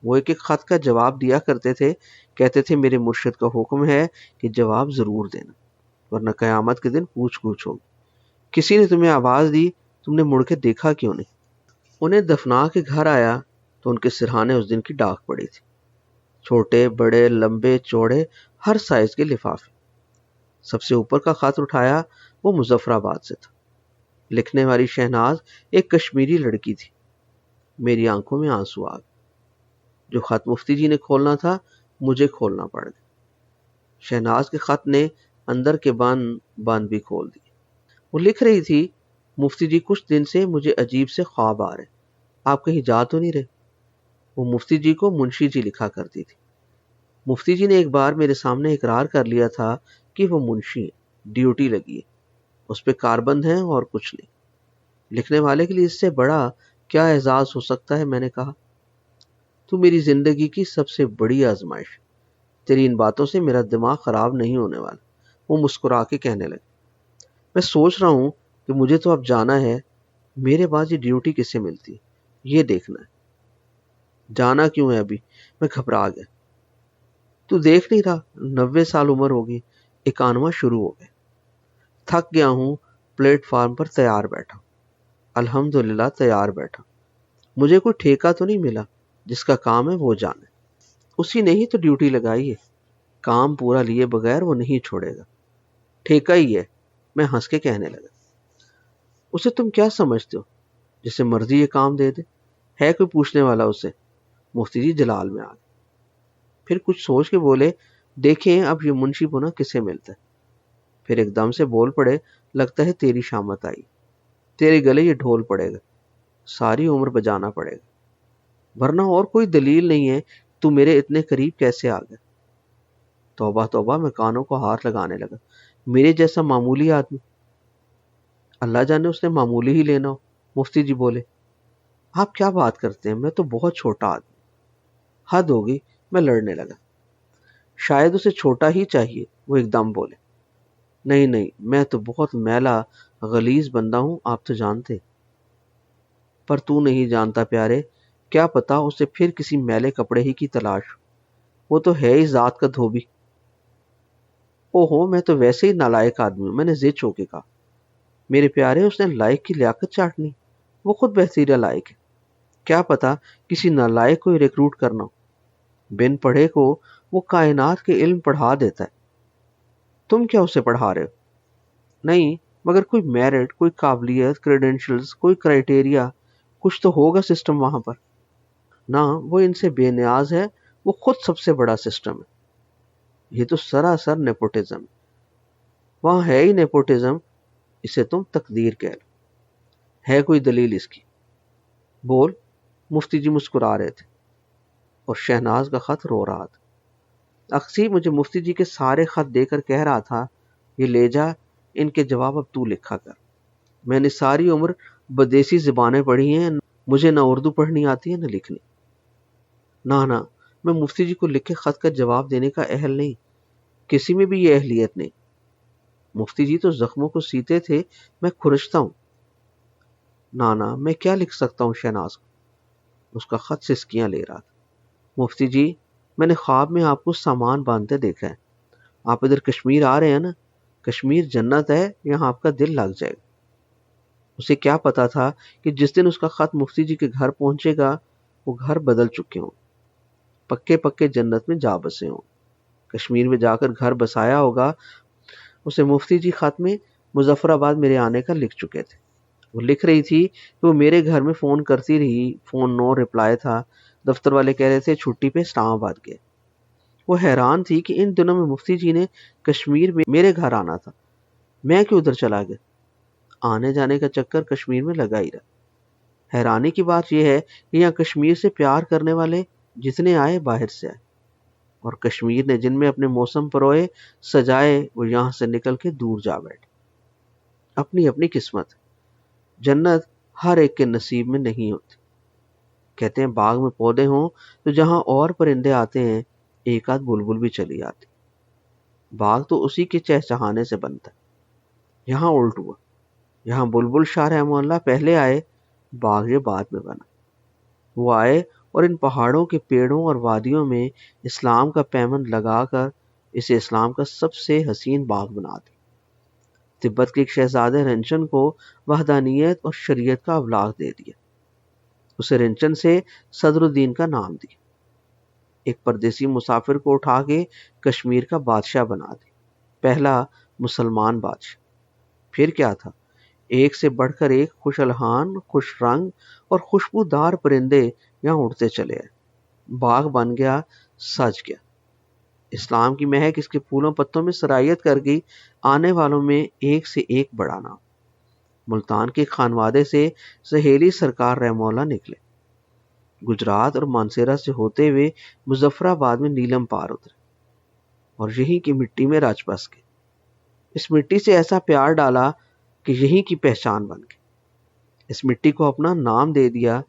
وہ ایک ایک خط کا جواب دیا کرتے تھے۔ کہتے تھے میرے مرشد کا حکم ہے کہ جواب ضرور دینا، ورنہ قیامت کے دن پوچھ گچھ ہوگی۔ کسی نے تمہیں آواز دی، تم نے مڑ کے دیکھا کیوں نہیں؟ انہیں دفنا کے گھر آیا تو ان کے سرہانے اس دن کی ڈاک پڑی تھی، چھوٹے بڑے لمبے چوڑے ہر سائز کے لفافے۔ سب سے اوپر کا خط اٹھایا، وہ مظفر آباد سے تھا۔ لکھنے والی شہناز ایک کشمیری لڑکی تھی۔ میری آنکھوں میں آنسو آ گئے۔ جو خط مفتی جی نے کھولنا تھا مجھے کھولنا پڑ گیا۔ شہناز کے خط نے اندر کے بند بھی کھول دی۔ وہ لکھ رہی تھی، مفتی جی کچھ دن سے مجھے عجیب سے خواب آ رہے، آپ کہیں جا تو نہیں رہے؟ وہ مفتی جی کو منشی جی لکھا کرتی تھی۔ مفتی جی نے ایک بار میرے سامنے اقرار کر لیا تھا کہ وہ منشی ہیں، ڈیوٹی لگی ہے، اس پہ کاربند ہیں اور کچھ نہیں۔ لکھنے والے کے لیے اس سے بڑا کیا اعزاز ہو سکتا ہے؟ میں نے کہا، تو میری زندگی کی سب سے بڑی آزمائش ہے، تیری ان باتوں سے میرا دماغ خراب نہیں ہونے والا۔ وہ مسکرا کے کہنے لگے، میں سوچ رہا ہوں کہ مجھے تو اب جانا ہے، میرے بعد یہ ڈیوٹی کسے ملتی ہے، یہ دیکھنا ہے۔ جانا کیوں ہے ابھی؟ میں گھبرا گیا۔ تو دیکھ نہیں رہا 90 سال عمر ہوگی، 91واں شروع ہو گیا۔ تھک گیا ہوں، پلیٹ فارم پر تیار بیٹھا، الحمدللہ تیار بیٹھا۔ مجھے کوئی ٹھیکہ تو نہیں ملا، جس کا کام ہے وہ جانے، اسی نے ہی تو ڈیوٹی لگائی ہے، کام پورا لیے بغیر وہ نہیں چھوڑے گا، ٹھیکہ ہی ہے۔ میں ہنس کے کہنے لگا، اسے تم کیا سمجھتے ہو، جسے مرضی یہ کام دے دے؟ ہے کوئی پوچھنے والا اسے؟ مفتی جی جلال میں آ گئے، پھر کچھ سوچ کے بولے، دیکھیں اب یہ منشی پنا کسے ملتا ہے؟ پھر ایک دم سے بول پڑے، لگتا ہے تیری شامت آئی، تیرے گلے یہ ڈھول پڑے گا، ساری عمر بجانا پڑے گا، ورنہ اور کوئی دلیل نہیں ہے، تو میرے اتنے قریب کیسے آ گیا؟ توبہ توبہ، میں کانوں کو ہاتھ لگانے لگا، میرے جیسا معمولی آدمی، اللہ جانے اس نے معمولی ہی لینا ہو۔ مفتی جی بولے، آپ کیا بات کرتے ہیں، میں تو بہت چھوٹا آدمی۔ حد ہوگی، میں لڑنے لگا، شاید اسے چھوٹا ہی چاہیے۔ وہ ایک دم بولے، نہیں نہیں، میں تو بہت میلا غلیظ بندہ ہوں، آپ تو جانتے، پر تو نہیں جانتا پیارے، کیا پتا اسے پھر کسی میلے کپڑے ہی کی تلاش ہو، وہ تو ہے ہی ذات کا دھوبی۔ اوہو، میں تو ویسے ہی نالائق آدمی ہوں، میں نے زد ہو کے کہا، میرے پیارے اس نے لائق کی لیاقت چاٹنی، وہ خود بہتیرا لائق ہے، کیا پتا کسی نالائق کو ریکروٹ کرنا ہو۔ بن پڑھے کو وہ کائنات کے علم پڑھا دیتا ہے، تم کیا اسے پڑھا رہے ہو؟ نہیں، مگر کوئی میرٹ، کوئی قابلیت، کریڈینشلز، کوئی کرائٹیریا، کچھ تو ہوگا سسٹم وہاں پر۔ نہ، وہ ان سے بے نیاز ہے، وہ خود سب سے بڑا سسٹم ہے۔ یہ تو سراسر نیپوٹزم ہے۔ وہاں ہے ہی نیپوٹزم، اسے تم تقدیر کہہ لو۔ ہے کوئی دلیل اس کی؟ بول۔ مفتی جی مسکرا رہے تھے اور شہناز کا خط رو رہا تھا۔ اخسی مجھے مفتی جی کے سارے خط دے کر کہہ رہا تھا، یہ لے جا، ان کے جواب اب تو لکھا کر۔ میں نے ساری عمر بدیسی زبانیں پڑھی ہیں، مجھے نہ اردو پڑھنی آتی ہے نہ لکھنی۔ نہ، میں مفتی جی کو لکھے خط کا جواب دینے کا اہل نہیں، کسی میں بھی یہ اہلیت نہیں۔ مفتی جی تو زخموں کو سیتے تھے، میں کھرچتا ہوں۔ نہ، میں کیا لکھ سکتا ہوں شہناز کو؟ اس کا خط سسکیاں لے رہا تھا۔ مفتی جی، میں نے خواب میں آپ کو سامان باندھتے دیکھا ہے۔ آپ ادھر کشمیر آ رہے ہیں نا؟ کشمیر جنت ہے، یہاں آپ کا دل لگ جائے گا۔ اسے کیا پتا تھا کہ جس دن اس کا خط مفتی جی کے گھر پہنچے گا وہ گھر بدل چکے ہوں، پکے پکے جنت میں جا بسے ہوں۔ کشمیر میں جا کر گھر بسایا ہوگا۔ اسے مفتی جی خط میں مظفر آباد میرے آنے کا لکھ چکے تھے۔ وہ لکھ رہی تھی کہ وہ میرے گھر میں فون کرتی رہی، فون نو ریپلائی تھا، دفتر والے کہہ رہے تھے چھٹی پہ اسلام آباد گئے۔ وہ حیران تھی کہ ان دنوں میں مفتی جی نے کشمیر میں میرے گھر آنا تھا، میں کیوں ادھر چلا گیا؟ آنے جانے کا چکر کشمیر میں لگا ہی رہا۔ حیرانی کی بات یہ ہے کہ یہاں کشمیر سے پیار کرنے والے جتنے آئے باہر سے آئے، اور کشمیر نے جن میں اپنے موسم پروئے سجائے وہ یہاں سے نکل کے دور جا بیٹھے۔ اپنی اپنی قسمت، جنت ہر ایک کے نصیب میں نہیں ہوتی۔ کہتے ہیں باغ میں پودے ہوں تو جہاں اور پرندے آتے ہیں ایک آدھ بلبل بھی چلی آتی۔ باغ تو اسی کے چہچہانے سے بنتا ہے۔ یہاں الٹ ہوا، یہاں بلبل شاہ رحمہ اللہ پہلے آئے، باغ یہ بعد میں بنا۔ وہ آئے اور ان پہاڑوں کے پیڑوں اور وادیوں میں اسلام کا پیمند لگا کر اسے اسلام کا سب سے حسین باغ بنا دی۔ تبت کے ایک شہزادے رنچن کو وحدانیت اور شریعت کا ابلاغ دے دیا۔ اسے رنچن سے صدر الدین کا نام دیا۔ ایک پردیسی مسافر کو اٹھا کے کشمیر کا بادشاہ بنا دیا، پہلا مسلمان بادشاہ۔ پھر کیا تھا، ایک سے بڑھ کر ایک خوش الحان، خوش رنگ اور خوشبودار پرندے یہاں اڑتے چلے آئے۔ باغ بن گیا، سج گیا۔ اسلام کی مہک اس کے پھولوں پتوں میں سرایت کر گئی۔ آنے والوں میں ایک سے ایک بڑا نام۔ ملتان کے خانوادے سے سہیلی سرکار رحمہ اللہ نکلے، گجرات اور مانسیرا سے ہوتے ہوئے مظفر آباد میں نیلم پار اترے اور یہیں کی مٹی میں رچ بس گئے۔ اس مٹی سے ایسا پیار ڈالا کہ یہیں کی پہچان بن گئی۔ اس مٹی کو اپنا نام دے دیا۔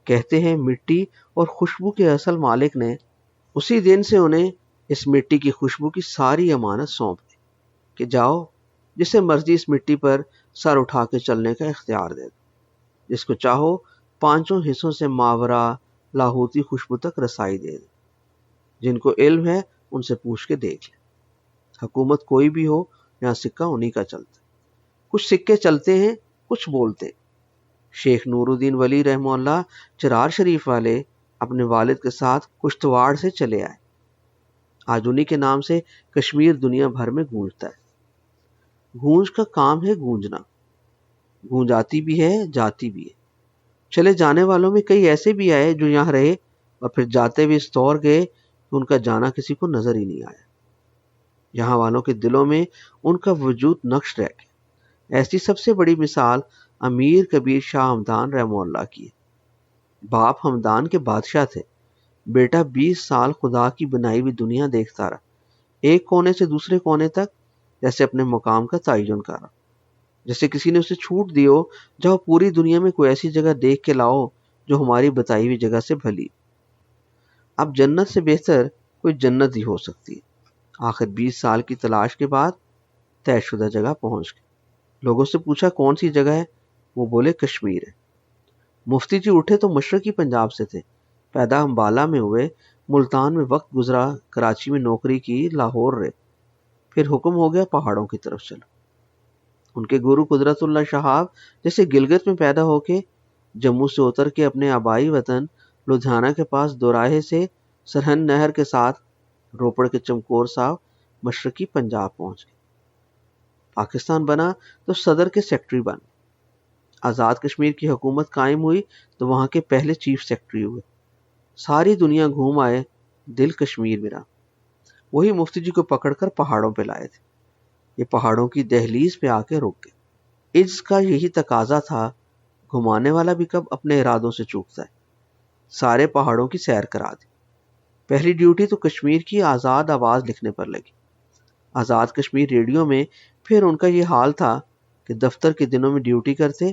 کہتے ہیں مٹی اور خوشبو کے اصل مالک نے اسی دن سے انہیں اس مٹی کی خوشبو کی ساری امانت سونپ دی کہ جاؤ، جسے مرضی اس مٹی پر سر اٹھا کے چلنے کا اختیار دے دو، جس کو چاہو پانچوں حصوں سے ماورا لاہوتی خوشبو تک رسائی دے دو۔ جن کو علم ہے ان سے پوچھ کے دیکھ لیں۔ حکومت کوئی بھی ہو، یہاں سکہ انہی کا چلتا ہے۔ کچھ سکے چلتے ہیں، کچھ بولتے ہیں۔ شیخ نور الدین ولی رحمہ اللہ چرار شریف والے اپنے والد کے ساتھ کشتواڑ سے چلے آئے۔ آج انہی کے نام سے کشمیر دنیا بھر میں گونجتا ہے۔ گونج کا کام ہے گونجنا، گونج آتی بھی ہے، جاتی بھی ہے۔ چلے جانے والوں میں کئی ایسے بھی آئے جو یہاں رہے اور پھر جاتے ہوئے اس طور گئے کہ ان کا جانا کسی کو نظر ہی نہیں آیا۔ یہاں والوں کے دلوں میں ان کا وجود نقش رہ گیا۔ ایسی سب سے بڑی مثال امیر کبیر شاہ ہمدان رحمہ اللہ کی ہے۔ باپ ہمدان کے بادشاہ تھے، بیٹا 20 سال خدا کی بنائی ہوئی دنیا دیکھتا رہا، ایک کونے سے دوسرے کونے تک، جیسے اپنے مقام کا تعین کر رہا، جیسے کسی نے اسے چھوٹ دی ہو، جاؤ پوری دنیا میں کوئی ایسی جگہ دیکھ کے لاؤ جو ہماری بتائی ہوئی جگہ سے بھلی۔ اب جنت سے بہتر کوئی جنت ہی ہو سکتی ہے۔ آخر 20 سال کی تلاش کے بعد طے شدہ جگہ پہنچ گئے۔ لوگوں سے پوچھا کون سی جگہ ہے؟ وہ بولے کشمیر ہے۔ مفتی جی اٹھے تو مشرقی پنجاب سے تھے، پیدا امبالہ میں ہوئے، ملتان میں وقت گزرا، کراچی میں نوکری کی، لاہور رہے، پھر حکم ہو گیا پہاڑوں کی طرف چلو۔ ان کے گرو قدرت اللہ شہاب جیسے گلگت میں پیدا ہو کے جموں سے اتر کے اپنے آبائی وطن لدھیانہ کے پاس دوراہے سے سرہند نہر کے ساتھ روپڑ کے چمکور صاحب مشرقی پنجاب پہنچ گئے۔ پاکستان بنا تو صدر کے سیکرٹری بن گئے۔ آزاد کشمیر کی حکومت قائم ہوئی تو وہاں کے پہلے چیف سیکرٹری ہوئے۔ ساری دنیا گھوم آئے، دل کشمیر میں رہا۔ وہی مفتی جی کو پکڑ کر پہاڑوں پہ لائے تھے۔ یہ پہاڑوں کی دہلیز پہ آ کے رک گئے۔ عجز کا یہی تقاضا تھا، گھمانے والا بھی کب اپنے ارادوں سے چوکتا ہے۔ سارے پہاڑوں کی سیر کرا دی۔ پہلی ڈیوٹی تو کشمیر کی آزاد آواز لکھنے پر لگی۔ آزاد کشمیر ریڈیو میں پھر ان کا یہ حال تھا کہ دفتر کے دنوں میں ڈیوٹی کرتے،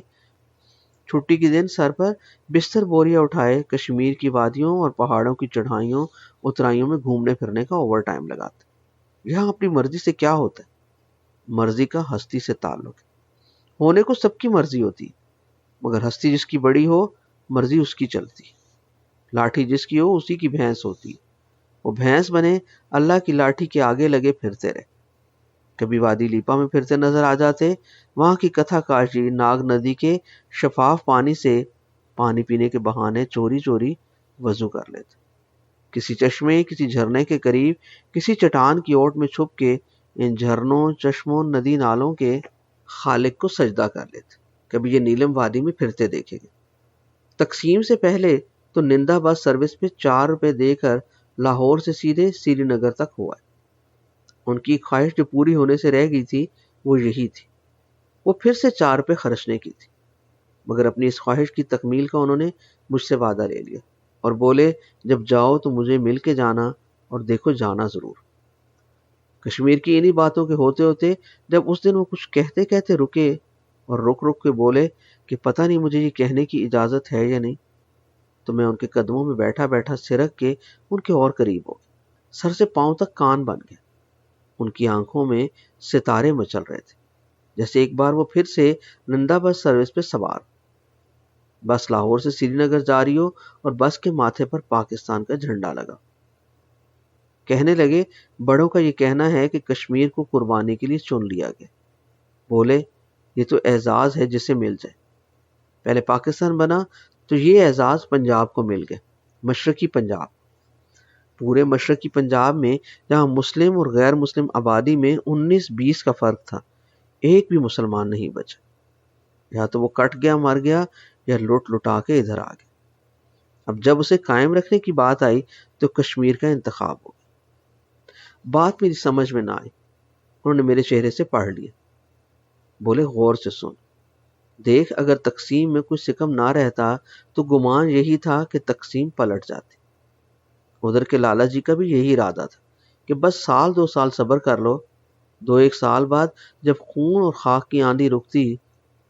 چھٹی کے دن سر پر بستر بوریاں اٹھائے کشمیر کی وادیوں اور پہاڑوں کی چڑھائیوں اترائیوں میں گھومنے پھرنے کا اوور ٹائم لگاتے۔ یہاں اپنی مرضی سے کیا ہوتا ہے؟ مرضی کا ہستی سے تعلق ہے۔ ہونے کو سب کی مرضی ہوتی ہے، مگر ہستی جس کی بڑی ہو مرضی اس کی چلتی ہے۔ لاٹھی جس کی ہو اسی کی بھینس ہوتی ہے۔ وہ بھینس بنے اللہ کی لاٹھی کے آگے لگے پھرتے رہے۔ کبھی وادی لیپا میں پھرتے نظر آ جاتے، وہاں کی کتھا کاشی ناگ ندی کے شفاف پانی سے پانی پینے کے بہانے چوری چوری وضو کر لیتے۔ کسی چشمے، کسی جھرنے کے قریب، کسی چٹان کی اوٹ میں چھپ کے ان جھرنوں، چشموں، ندی نالوں کے خالق کو سجدہ کر لیتے۔ کبھی یہ نیلم وادی میں پھرتے دیکھے گئے۔ تقسیم سے پہلے تو نندا بس سروس پہ 4 روپے دے کر لاہور سے سیدھے سری نگر تک ہوا ہے۔ ان کی خواہش جو پوری ہونے سے رہ گئی تھی وہ یہی تھی، وہ پھر سے 4 روپے خرچنے کی تھی، مگر اپنی اس خواہش کی تکمیل کا انہوں نے مجھ سے وعدہ لے لیا اور بولے جب جاؤ تو مجھے مل کے جانا، اور دیکھو جانا ضرور۔ کشمیر کی انہی باتوں کے ہوتے ہوتے جب اس دن وہ کچھ کہتے کہتے رکے اور رک رک کے بولے کہ پتہ نہیں مجھے یہ کہنے کی اجازت ہے یا نہیں، تو میں ان کے قدموں میں بیٹھا بیٹھا سرک کے ان کے اور قریب ہو گیا۔ سر سے پاؤں تک کان بن گیا۔ ان کی آنکھوں میں ستارے مچل رہے تھے، جیسے ایک بار وہ پھر سے نندا بس سروس پہ سوار۔ بس لاہور سے سری نگر جا رہی ہو اور بس کے ماتھے پر پاکستان کا جھنڈا لگا۔ کہنے لگے بڑوں کا یہ کہنا ہے کہ کشمیر کو قربانی کے لیے چن لیا گیا۔ بولے یہ تو اعزاز ہے جسے مل جائے۔ پہلے پاکستان بنا تو یہ اعزاز پنجاب کو مل گیا، مشرقی پنجاب۔ پورے مشرقی پنجاب میں جہاں مسلم اور غیر مسلم آبادی میں 19-20 کا فرق تھا، ایک بھی مسلمان نہیں بچا۔ یا تو وہ کٹ گیا مر گیا یا لٹ لٹا کے ادھر آ گیا۔ اب جب اسے قائم رکھنے کی بات آئی تو کشمیر کا انتخاب ہو گیا۔ بات میری سمجھ میں نہ آئی، انہوں نے میرے چہرے سے پڑھ لیا۔ بولے غور سے سن، دیکھ اگر تقسیم میں کوئی سکم نہ رہتا تو گمان یہی تھا کہ تقسیم پلٹ جاتی۔ ادھر کے لالا جی کا بھی یہی ارادہ تھا کہ بس 1-2 سال صبر کر لو۔ 2-1 سال بعد جب خون اور خاک کی آندھی رکتی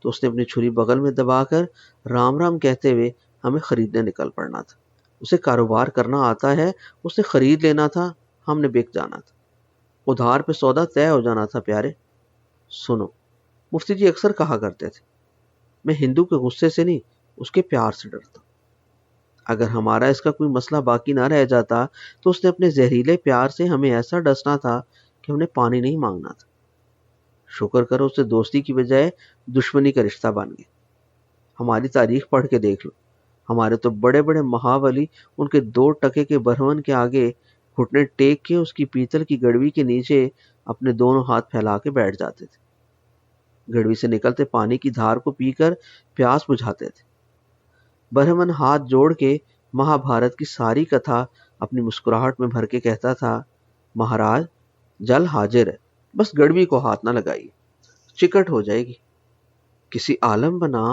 تو اس نے اپنی چھری بغل میں دبا کر رام رام کہتے ہوئے ہمیں خریدنے نکل پڑنا تھا۔ اسے کاروبار کرنا آتا ہے، اسے خرید لینا تھا، ہم نے بک جانا تھا، ادھار پہ سودا طے ہو جانا تھا۔ پیارے سنو، مفتی جی اکثر کہا کرتے تھے، میں ہندو کے غصے سے نہیں اس کے پیار سے ڈرتا ہوں۔ اگر ہمارا اس کا کوئی مسئلہ باقی نہ رہ جاتا تو اس نے اپنے زہریلے پیار سے ہمیں ایسا ڈسنا تھا کہ ہم نے پانی نہیں مانگنا تھا۔ شکر کرو اس سے دوستی کی بجائے دشمنی کا رشتہ بن گیا۔ ہماری تاریخ پڑھ کے دیکھ لو، ہمارے تو بڑے بڑے مہاولی ان کے 2 ٹکے کے برہمن کے آگے گھٹنے ٹیک کے اس کی پیتل کی گڑوی کے نیچے اپنے دونوں ہاتھ پھیلا کے بیٹھ جاتے تھے۔ گڑوی سے نکلتے پانی کی دھار کو پی کر پیاس بجھاتے تھے۔ برہمن ہاتھ جوڑ کے مہا بھارت کی ساری کتھا اپنی مسکراہٹ میں بھر کے کہتا تھا، مہاراج جل حاضر ہے، بس گڑوی کو ہاتھ نہ لگائیے، چکٹ ہو جائے گی۔ کسی عالم بنا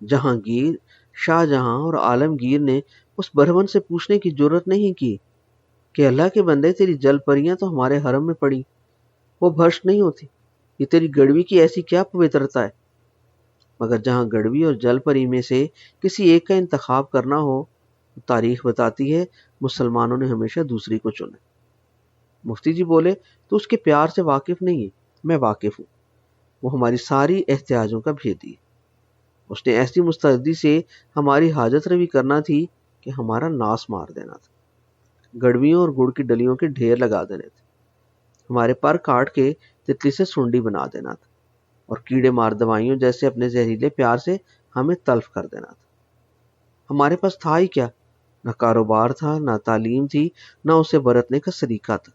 جہانگیر، شاہ جہاں اور عالمگیر نے اس برہمن سے پوچھنے کی جرت نہیں کی کہ اللہ کے بندے تیری جل پریاں تو ہمارے حرم میں پڑی، وہ بھرشٹ نہیں ہوتی، یہ تیری گڑوی کی ایسی کیا پوترتا ہے؟ مگر جہاں گڑوی اور جل پری میں سے کسی ایک کا انتخاب کرنا ہو تو تاریخ بتاتی ہے مسلمانوں نے ہمیشہ دوسری کو چنا۔ مفتی جی بولے تو اس کے پیار سے واقف نہیں ہے، میں واقف ہوں، وہ ہماری ساری احتیاجوں کا بھیدی ہے۔ اس نے ایسی مستعدی سے ہماری حاجت روی کرنا تھی کہ ہمارا ناس مار دینا تھا، گڑویوں اور گڑ کی ڈلیوں کے ڈھیر لگا دینے تھے، ہمارے پر کاٹ کے تتلی سے سنڈی بنا دینا تھا، اور کیڑے مار دوائیوں جیسے اپنے زہریلے پیار سے ہمیں تلف کر دینا تھا۔ ہمارے پاس تھا ہی کیا؟ نہ کاروبار تھا، نہ تعلیم تھی، نہ اسے برتنے کا سلیقہ تھا۔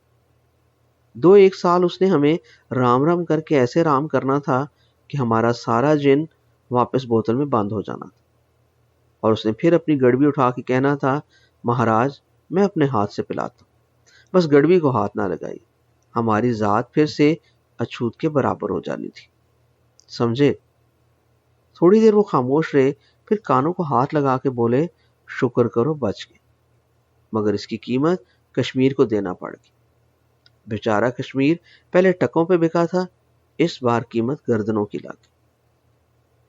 2-1 سال اس نے ہمیں رام رام کر کے ایسے رام کرنا تھا کہ ہمارا سارا جن واپس بوتل میں بند ہو جانا تھا، اور اس نے پھر اپنی گڑوی اٹھا کے کہنا تھا، مہاراج میں اپنے ہاتھ سے پلاتا ہوں، بس گڑوی کو ہاتھ نہ لگائی، ہماری ذات پھر سے اچھوت کے برابر ہو جانی تھی، سمجھے؟ تھوڑی دیر وہ خاموش رہے، پھر کانوں کو ہاتھ لگا کے بولے، شکر کرو بچ گئے، مگر اس کی قیمت کشمیر کو دینا پڑ گئی۔ بیچارہ کشمیر پہلے ٹکوں پہ بکا تھا، اس بار قیمت گردنوں کی لگ گئی۔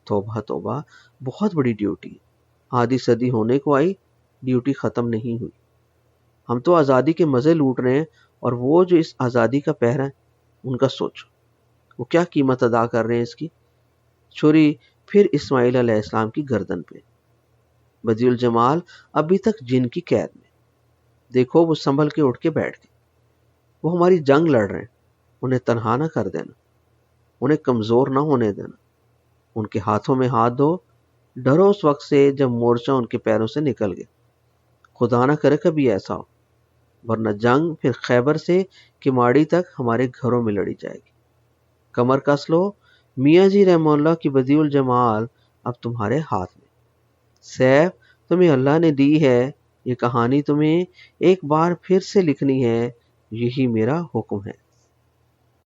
توبہ توبہ، بہت بڑی ڈیوٹی ہے، آدھی صدی ہونے کو آئی، ڈیوٹی ختم نہیں ہوئی۔ ہم تو آزادی کے مزے لوٹ رہے ہیں، اور وہ جو اس آزادی کا پہرا ہے، ان کا سوچو، وہ کیا قیمت ادا کر رہے ہیں اس کی۔ چھری پھر اسماعیل علیہ السلام کی گردن پہ۔ بدیع الجمال ابھی تک جن کی قید میں، دیکھو وہ سنبھل کے اٹھ کے بیٹھ گئے۔ وہ ہماری جنگ لڑ رہے ہیں، انہیں تنہا نہ کر دینا، انہیں کمزور نہ ہونے دینا، ان کے ہاتھوں میں ہاتھ دو، ڈرو اس وقت سے جب مورچہ ان کے پیروں سے نکل گیا، خدا نہ کرے کبھی ایسا ہو، ورنہ جنگ پھر خیبر سے کماڑی تک ہمارے گھروں میں لڑی جائے گی۔ کمر کس لو، میاں جی رحمہ اللہ کی بدیع الجمال اب تمہارے ہاتھ میں، سیف تمہیں اللہ نے دی ہے، یہ کہانی تمہیں ایک بار پھر سے لکھنی ہے، یہی میرا حکم ہے۔